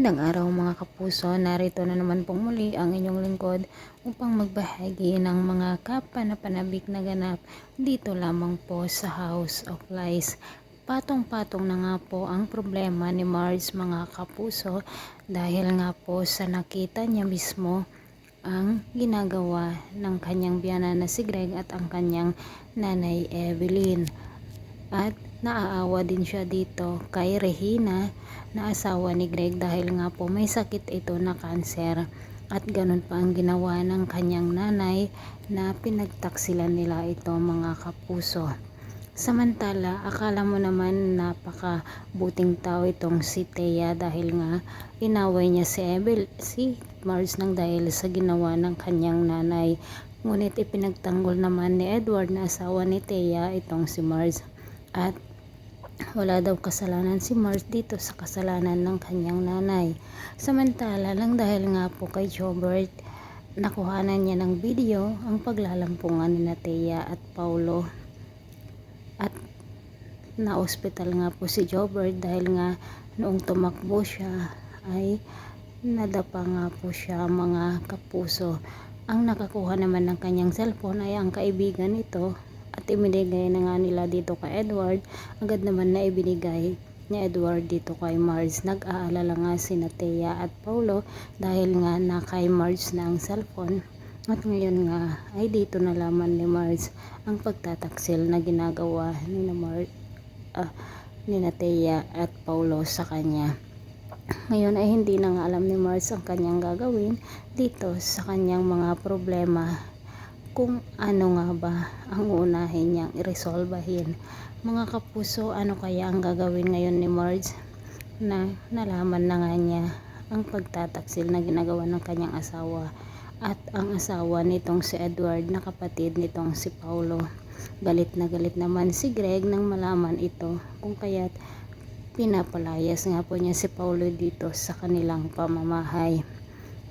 Magandang araw mga kapuso, narito na naman pong muli ang inyong lingkod upang magbahagi ng mga kapanapanabik na ganap dito lamang po sa House of Lies. Patong-patong na nga po ang problema ni Mars mga kapuso dahil nga po sa nakita niya mismo ang ginagawa ng kanyang biyana na si Greg at ang kanyang nanay Evelyn. At naaawa din siya dito kay Regina na asawa ni Greg dahil nga po may sakit ito na cancer. At ganun pa ang ginawa ng kanyang nanay na pinagtaksilan nila ito mga kapuso. Samantala, akala mo naman napakabuting tao itong si Thea dahil nga inaway niya si Mars nang dahil sa ginawa ng kanyang nanay. Ngunit ipinagtanggol naman ni Edward na asawa ni Thea itong si Mars. At wala daw kasalanan si Mars dito sa kasalanan ng kanyang nanay. Samantala lang dahil nga po kay Jobert, nakuhanan niya ng video ang paglalampungan ni Thea at Paulo. At na-hospital nga po si Jobert dahil nga noong tumakbo siya ay nadapa nga po siya mga kapuso. Ang nakakuha naman ng kanyang cellphone ay ang kaibigan nito. At ibinigay na nga nila dito kay Edward. Agad naman na ibinigay ni Edward dito kay Mars. Nag-aalala nga si Thea at Paulo dahil nga na kay Mars na ang cellphone. At ngayon nga ay dito nalaman ni Mars ang pagtataksil na ginagawa ni Thea at Paulo sa kanya. Ngayon ay hindi na nga alam ni Mars ang kanyang gagawin dito sa kanyang mga problema. Kung ano nga ba ang unahin niyang iresolbahin. Mga kapuso, ano kaya ang gagawin ngayon ni Marge na nalaman na nga niya ang pagtataksil na ginagawa ng kanyang asawa at ang asawa nitong si Edward na kapatid nitong si Paulo. Galit na galit naman si Greg nang malaman ito kung kaya't pinapalayas nga po niya si Paulo dito sa kanilang pamamahay.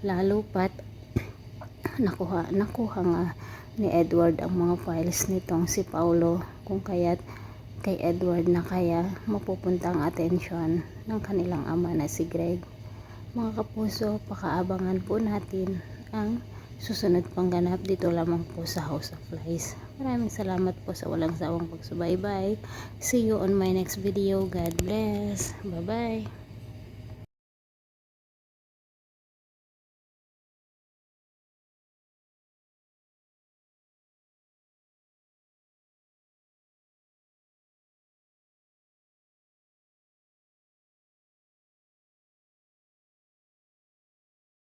Lalo pat nakuha nga ni Edward ang mga files nitong si Paulo kung kaya't kay Edward na kaya mapupunta ang atensyon ng kanilang ama na si Greg. Mga kapuso, pakaabangan po natin ang susunod pang ganap dito lamang po sa House of Lies. Maraming salamat po sa walang sawang pagsubaybay. See you on my next video. God bless. Bye bye.